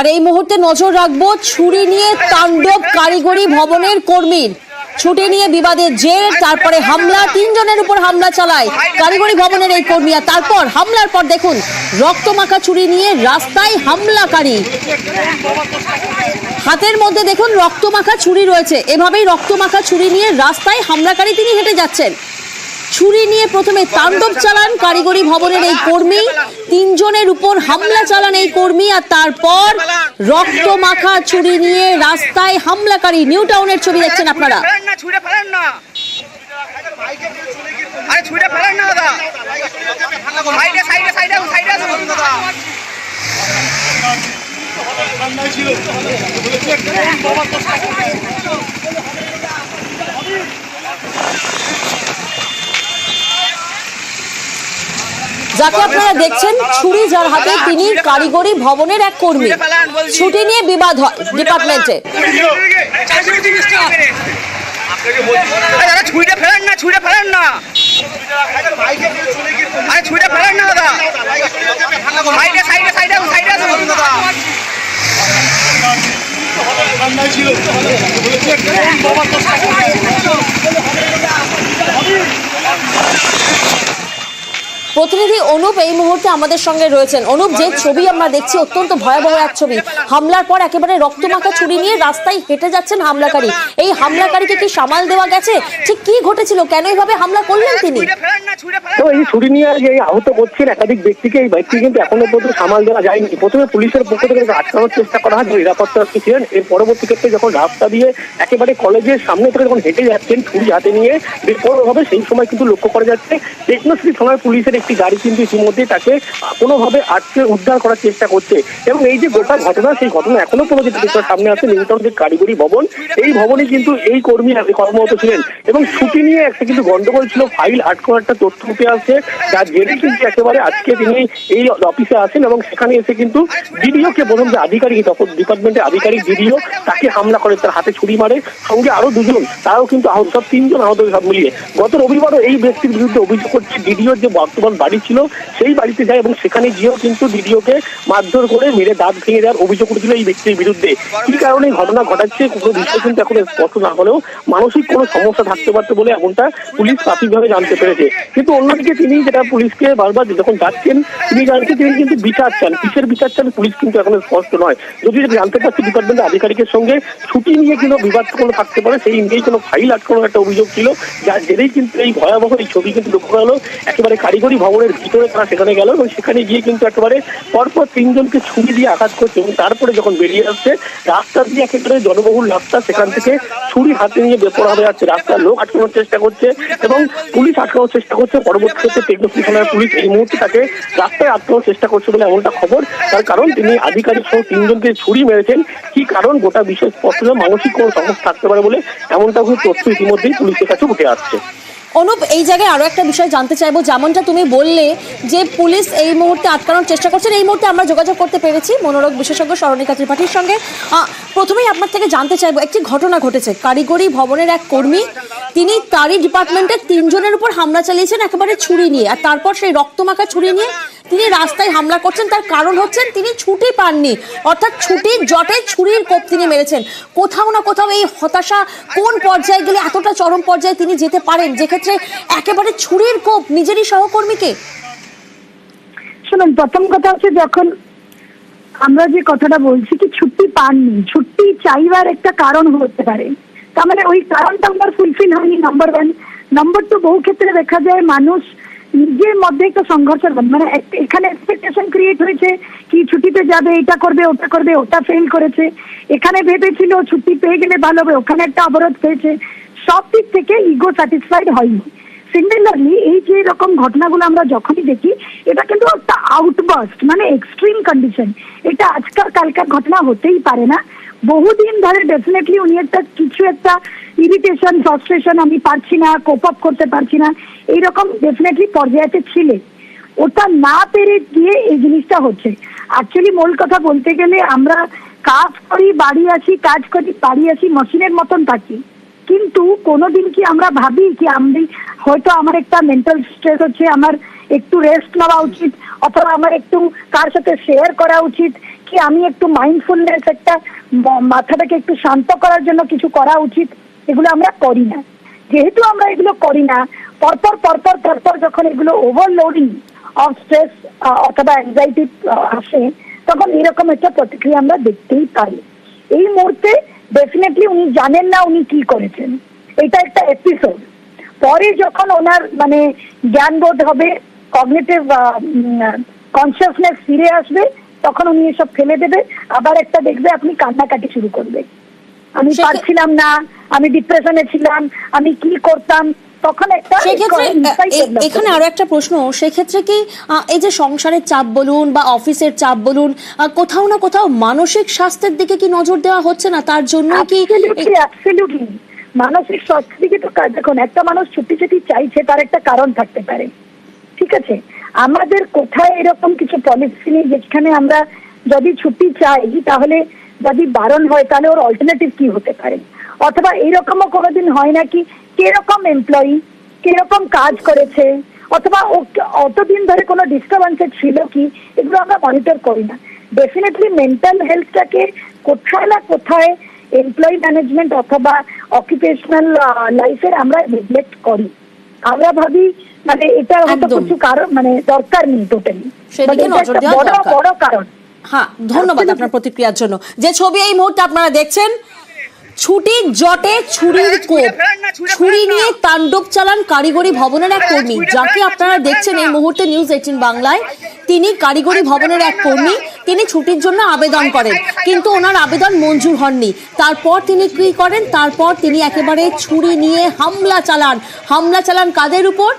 আর এই মুহূর্তে নজর রাখবো ছুরি নিয়ে তাণ্ডব কারিগরি ভবনের কর্মীর। ছুটি নিয়ে বিবাদের জের, তারপরে হামলা, 3 জনের উপর হামলা চালায় কারিগরি ভবনের এই কর্মী। আর তারপর হামলার পর দেখুন রক্তমাখা ছুরি নিয়ে রাস্তায় হামলাকারী, হাতের মধ্যে দেখুন রক্তমাখা ছুরি রয়েছে। এভাবেই রক্তমাখা ছুরি নিয়ে রাস্তায় হামলাকারী তিনি হেঁটে যাচ্ছেন। ছুরি নিয়ে প্রথমে তাণ্ডব চালান কারিগরি ভবনের এই কর্মী, 3 জনের উপর হামলা চালান এই কর্মী, আর তারপর রক্তমাখা ছুরি নিয়ে রাস্তায় হামলাকারী। নিউ টাউনের ছবি দেখছেন আপনারা। যাকে আপনারা দেখছেন ছুরি যার হাতে, তিনি কারিগরি ভবনের এক কর্মী। ছুটি নিয়ে বিবাদ হয় ডিপার্টমেন্টে। প্রতিনিধি অনুপ এই মুহূর্তে আমাদের সঙ্গে রয়েছেন। অনুপ, যে ছবি আমরা দেখছি অত্যন্ত ভয়াবহ এক ছবি। হামলার পর একেবারে রক্তমাখা ছুরি নিয়ে রাস্তায় হেঁটে যাচ্ছেন হামলাকারী। এই হামলাকারীকে কি সামাল দেওয়া গেছে? ঠিক কি ঘটেছিল, কেন এইভাবে হামলা করলেন তিনি? তো এই ছুরি নিয়ে যে আহত করছেন একাধিক ব্যক্তিকে, এই ব্যক্তি কিন্তু এখনো পর্যন্ত সামাল দেওয়া যায়নি। প্রথমে পুলিশের পক্ষ থেকে আটকানোর চেষ্টা করা হয়, নিরাপত্তা ছিলেন। এর পরবর্তী ক্ষেত্রে যখন রাস্তা দিয়ে একেবারে কলেজের সামনে থেকে যখন হেঁটে যাচ্ছেন ছুরি হাতে নিয়ে বেপরোয়াভাবে, সেই সময় কিন্তু লক্ষ্য করা যাচ্ছে টেকনোশ্রী থানার পুলিশের একটি গাড়ি কিন্তু ইতিমধ্যে তাকে কোনোভাবে আটকে উদ্ধার করার চেষ্টা করছে। এবং এই যে গোটা ঘটনা, সেই ঘটনা এখনো পর্যন্ত সামনে আছে নিউটাউন যে কারিগরি ভবন, এই ভবনে কিন্তু এই কর্মী কর্মরত ছিলেন এবং ছুটি নিয়ে একটা কিন্তু গন্ডগোল ছিল, ফাইল আটকানোর একটা তথ্য উঠে আসছে, যার জেরে কিন্তু একেবারে আজকে তিনি এই অফিসে আসেন এবং সেখানে এসে কিন্তু ডিডিওকে বলুন যে আধিকারিক, তখন ডিপার্টমেন্টের আধিকারিক ডিডিও তাকে হামলা করে, তার হাতে ছুরি মারে, সঙ্গে আরো 2 জন, তারাও কিন্তু আহত, সব 3 জন আহত সব মিলিয়ে। গত রবিবারও এই ব্যক্তির বিরুদ্ধে অভিযোগ করছে ডিডিওর যে বর্তমান বাড়ি ছিল সেই বাড়িতে যায় এবং সেখানে গিয়েও কিন্তু ডিডিওকে মারধর করে মেরে দাঁত ভেঙে দেওয়ার অভিযোগ উঠেছিল এই ব্যক্তির বিরুদ্ধে। কি কারণে ঘটনা ঘটাচ্ছে কোনো বিষয় কিন্তু এখন স্পষ্ট না হলেও মানসিক কোনো সমস্যা থাকতে পারত বলে এমনটা পুলিশ প্রাথমিকভাবে জানতে পেরেছে। কিন্তু অন্যদিকে তিনি যেটা পুলিশকে বারবার যখন যাচ্ছেন, তিনি জানছেন তিনি কিন্তু বিচার চান। কিসের বিচার চান পুলিশ কিন্তু এখন স্পষ্ট নয়। যদি জানতে পারছি ডিপার্টমেন্টের আধিকারিকের সঙ্গে ছুটি নিয়ে কিন্তু বিবাদ কোনো থাকতে পারে, সেই নিয়েই কোনো ফাইল আটকানোর একটা অভিযোগ ছিল, যার জেরেই কিন্তু এই ভয়াবহ এই ছবি কিন্তু লক্ষ্য করা হলো। একেবারে কারিগরি ভবনের ভিতরে তারা সেখানে গেল এবং সেখানে গিয়ে কিন্তু একেবারে পরপর 3 জনকে ছুরি দিয়ে আঘাত করছে এবং তারপরে যখন বেরিয়ে আসছে রাস্তা দিয়ে একেবারে জনবহুল রাস্তা, সেখান থেকে ছুরি হাতে নিয়ে বেপরোয়া যাচ্ছে, রাস্তার লোক আটকানোর চেষ্টা করছে এবং পুলিশ আটকানোর চেষ্টা করছে। পরবর্তী ক্ষেত্রে টেকনোশ্রী থানার পুলিশ এই মুহূর্তে তাকে রাস্তায় আটকানোর চেষ্টা করছে বলে এমনটা খবর। তার কারণ তিনি আধিকারিক সহ 3 জনকে ছুরি মেরেছেন। কি কারণ গোটা বিষয় স্পষ্ট, মানসিক কোনো সমস্যা থাকতে পারে বলে এমনটা তথ্য ইতিমধ্যেই পুলিশের কাছে উঠে আসছে। অনুপ, এই জায়গায় আরো একটা বিষয় জানতে চাইবো, যেমনটা তুমি বললে যে পুলিশ এই মুহূর্তে আটকানোর চেষ্টা করছেন, এই মুহূর্তে আমরা যোগাযোগ করতে পেরেছি মনোরোগ বিশেষজ্ঞ সরণিকা ত্রিপাঠীর সঙ্গে। প্রথমেই আপনার থেকে জানতে চাইবো, একটি ঘটনা ঘটেছে কারিগরি ভবনের এক কর্মী, তিনি তারই ডিপার্টমেন্টের 3 জনের উপর হামলা চালিয়েছেন একেবারে ছুরি নিয়ে, আর তারপর সেই রক্তমাখা ছুরি নিয়ে তিনি রাস্তায় হামলা করছেন। তার কারণ হচ্ছেন তিনি ছুটি পাননি, অর্থাৎ ছুটির জটে ছুরির কোপ তিনি মেরেছেন। কোথাও না কোথাও এই হতাশা কোন পর্যায়ে গেলে এতটা চরম পর্যায়ে তিনি যেতে পারেন, যেক্ষেত্রে একেবারে ছুরির কোপ নিজেরই সহকর্মীকে? শুনুন, প্রথম কথা হচ্ছে যখন আমরা যে কথাটা বলছি কি ছুটি পাননি, ছুটি চাইবার একটা কারণ হতে পারে, তার মানে ওই কারণটা আমার ফুলফিল হয়নি, নাম্বার 1। নাম্বার 2, বহু ক্ষেত্রে দেখা যায় মানুষ নিজের মধ্যে একটা সংঘর্ষ, মানে এখানে এক্সপেকটেশন ক্রিয়েট হয়েছে কি ছুটিতে যাবে, এটা করবে ওটা করবে, ওটা ফেল করেছে, এখানে ভেবেছিল ছুটি পেয়ে গেলে ভালো হবে, ওখানে একটা অবরোধ পেয়েছে, সব দিক থেকে ইগো স্যাটিসফাইড হয়নি। সিমিলারলি এই যে রকম ঘটনাগুলো আমরা যখনই দেখি, এটা কিন্তু একটা আউটবাস্ট, মানে এক্সট্রিম কন্ডিশন, এটা আজকাল কালকার ঘটনা হতেই পারে না। বহুদিন ধরে ডেফিনেটলি উনি কিছু একটা ইরিটেশন, ফ্রাস্ট্রেশন, আমি পারছি না, কোপ আপ করতে পারছি না, এইরকম ডেফিনেটলি পর্যায়েতে ছিলেন। ওটা না পেরে গিয়ে এই জিনিসটা হচ্ছে। অ্যাকচুয়ালি মূল কথা বলতে গেলে আমরা কাজ করি বাড়ি আসি, কাজ করি বাড়ি আসি, মেশিনের মতন থাকি, কিন্তু কোনোদিন কি আমরা ভাবি কি আমি হয়তো আমার একটা মেন্টাল স্ট্রেস হচ্ছে, আমার একটু রেস্ট নেওয়া উচিত, অথবা আমার একটু কার সাথে শেয়ার করা উচিত, কি আমি একটু মাইন্ডফুলনেস, একটা মাথাটাকে একটু শান্ত করার জন্য কিছু করা উচিত, এগুলো আমরা করি না। যেহেতু আমরা এগুলো করি না, পরপর যখন এগুলো ওভারলোডিং অফ স্ট্রেস অথবা অ্যাংজাইটি আসে, তখন এরকম একটা প্রতিক্রিয়া আমরা দেখতেই পাই। এই মুহূর্তে ডেফিনেটলি উনি জানেন না উনি কি করেছেন, এটা একটা এপিসোড। পরে যখন ওনার মানে জ্ঞানবোধ হবে, কগনিটিভ কনসিয়াসনেস ফিরে আসবে, তখন উনি এসব ফেলে দেবে, আবার একটা দেখবে আপনি কান্নাকাটি শুরু করবে, আমি পারছিলাম না, আমি ডিপ্রেশনে ছিলাম, আমি কি করতাম, তখন একটা সেক্ষেত্রে এখানে আরো একটা প্রশ্ন, সেক্ষেত্রে কি এই যে সংসারের চাপ বলুন বা অফিসের চাপ বলুন, কোথাও না কোথাও মানসিক স্বাস্থ্যের দিকে কি নজর দেওয়া হচ্ছে না? তার জন্য কি অ্যাবসলিউটলি মানসিক স্বাস্থ্যের দিকে তো দেখুন, একটা মানুষ ছুটি চাইছে, তার একটা কারণ থাকতে পারে, ঠিক আছে? আমাদের কোথায় এরকম কিছু পলিসি নেই যেখানে আমরা যদি ছুটি চাই তাহলে যদি বারণ হয় তাহলে ওর অল্টারনেটিভ কি হতে পারে, অথবা এইরকমও কোনোদিন হয় নাকি কিরকম এমপ্লয়ি কিরকম কাজ করেছে, অথবা ও অতদিন ধরে কোনো ডিস্টার্বেন্সে ছিল কি, এগুলো আমরা মনিটর করি না। ডেফিনেটলি মেন্টাল হেলথটাকে কোথায় না কোথায় এমপ্লয়ি ম্যানেজমেন্ট অথবা অকুপেশনাল লাইফের আমরা নেগলেক্ট করি। আমরা ভাবি মানে এটা হয়তো কিছু কারণ মানে দরকার নেই, টোটালি বড় কারণ। হ্যাঁ, ধন্যবাদ আপনার প্রতিক্রিয়ার জন্য। যে ছবি এই মুহূর্তে আপনারা দেখছেন, ছুটির জটে ছুরির কোপ, ছুরি নিয়ে তাণ্ডব চালান কারিগরি ভবনের এক কর্মী, যাকে আপনারা দেখছেন এই মুহূর্তে নিউজ 18 বাংলায়। তিনি কারিগরি ভবনের এক কর্মী, তিনি ছুটির জন্য আবেদন করেন, কিন্তু ওনার আবেদন মঞ্জুর হয়নি। তারপর তিনি কি করেন? তারপর তিনি একেবারে ছুরি নিয়ে হামলা চালান কাদের উপর?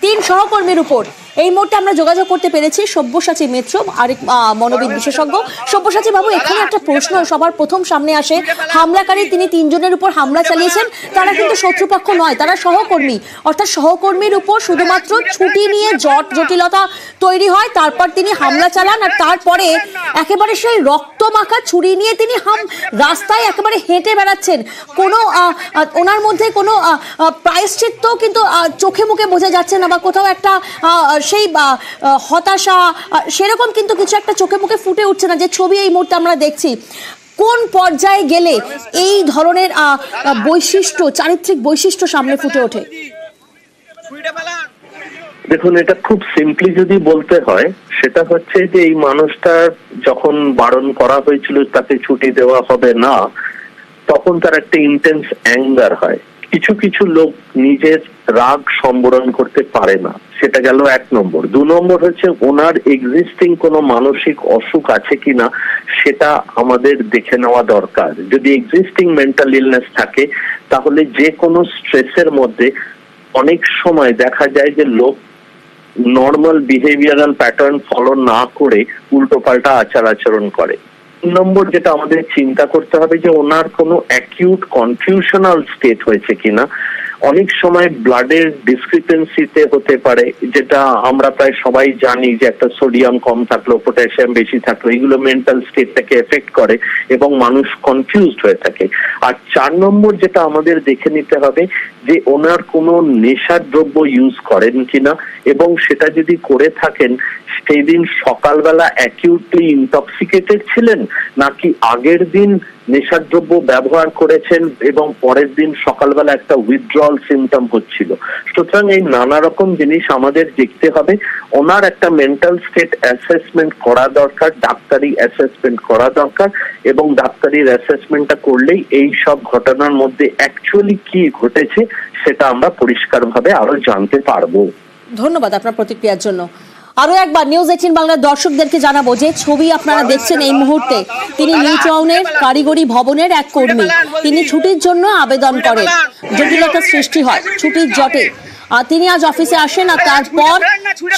3 সহকর্মীর উপর। এই মুহূর্তে আমরা যোগাযোগ করতে পেরেছি সব্যসাচী মিত্র, আরেক মনোবিদ বিশেষজ্ঞ। সব্যসাচী বাবু, এখানে একটা প্রশ্ন সবার প্রথম সামনে আসে, হামলাকারী তিনি 3 জনের উপর হামলা চালিয়েছেন, তারা কিন্তু শত্রুপক্ষ নয়, তারা সহকর্মী, অর্থাৎ সহকর্মীর উপর শুধুমাত্র ছুটি নিয়ে জটিলতা তৈরি হয়, তারপর তিনি হামলা চালান, আর তারপরে একেবারে সেই রক্তমাখা ছুরি নিয়ে তিনি রাস্তায় একেবারে হেঁটে বেড়াচ্ছেন। কোনো ওনার মধ্যে কোনো প্রায়শ্চিত্ত কিন্তু চোখে মুখে বোঝা যাচ্ছে না, বা কোথাও একটা সেই হতাশা সেরকম কিন্তু কিছু একটা চোখে মুখে ফুটে উঠছে না, যে ছবি এই মুহূর্তে আমরা দেখছি। কোন পর্যায়ে গেলে এই ধরনের বৈশিষ্ট্য, চারিত্রিক বৈশিষ্ট্য সামনে ফুটে ওঠে? দেখুন, এটা খুব সিম্পলি যদি বলতে হয়, সেটা হচ্ছে যে এই মানুষটার যখন বারণ করা হয়েছিল তাকে ছুটি দেওয়া হবে না, তখন তার একটা ইন্টেন্স অ্যাঙ্গার হয়। কিছু লোক নিজের রাগ সম্বরণ করতে পারে না, সেটা গেল 1 নম্বর। 2 নম্বর হচ্ছে ওনার এক্সিস্টিং কোনো মানসিক অসুখ আছে কিনা সেটা আমাদের দেখে নেওয়া দরকার। যদি এক্সিস্টিং মেন্টাল ইলনেস থাকে, তাহলে যে কোনো স্ট্রেসের মধ্যে অনেক সময় দেখা যায় যে লোক নর্মাল বিহেভিয়ারাল প্যাটার্ন ফলো না করে উল্টোপাল্টা আচরণ করে। 3 নম্বর যেটা আমাদের চিন্তা করতে হবে যে ওনার কোনো অ্যাকিউট কনফিউশনাল স্টেট হয়েছে কিনা। অনেক সময় ব্লাডের ডিসক্রিপেন্সিতে হতে পারে, যেটা আমরা প্রায় সবাই জানি যে একটা সোডিয়াম কম থাকলো, পটাশিয়াম বেশি থাকলো, এগুলো মেন্টাল স্টেটটাকে এফেক্ট করে এবং মানুষ কনফিউজড হয়ে থাকে। আর 4 নম্বর যেটা আমাদের দেখে নিতে হবে যে ওনার কোনো নেশার দ্রব্য ইউজ করেন কিনা, এবং সেটা যদি করে থাকেন সেই দিন সকালবেলা অ্যাকিউটলি ইনটক্সিকেটেড ছিলেন, নাকি আগের দিন নেশার দ্রব্য ব্যবহার করেছেন এবং পরের দিন সকালবেলা একটা উইথড্রল সিমটম হচ্ছিল। সুতরাং এই নানা রকম জিনিস আমাদের দেখতে হবে। ওনার একটা মেন্টাল স্টেট অ্যাসেসমেন্ট করা দরকার, ডাক্তারি অ্যাসেসমেন্ট করা দরকার, এবং ডাক্তারির অ্যাসেসমেন্টটা করলেই এই সব ঘটনার মধ্যে অ্যাকচুয়ালি কি ঘটেছে সেটা আমরা পরিষ্কারভাবে আরো জানতে পারবো। ধন্যবাদ আপনার প্রতিক্রিয়ার জন্য। আরো একবার নিউজ 18 বাংলার দর্শকদেরকে জানাবো, যে ছবি আপনারা দেখছেন এই মুহূর্তে, তিনি নিউ টাউনের কারিগরি ভবনের এক কর্মী, তিনি ছুটির জন্য আবেদন করেন, জটিলতা সৃষ্টি হয় ছুটির জটে। তিনি আজ অফিসে আসেন, আর তারপর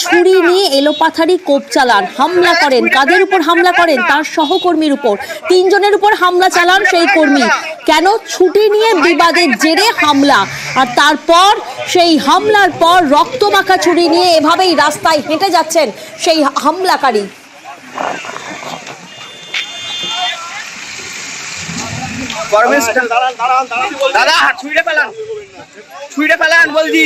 ছুরি নিয়ে এলোপাথারি কোপ চালান, হামলা করেন। কাদের উপর হামলা করেন? তার সহকর্মীর উপর। 3 জনের উপর হামলা চালান সেই কর্মী। কেন? ছুটি নিয়ে বিবাদের জেরে হামলা, আর তারপর সেই হামলার পর রক্তমাখা ছুরি নিয়ে এভাবেই রাস্তায় হেঁটে যাচ্ছেন সেই হামলাকারী। দাদা ছুঁড়ে ফেলান বলছি।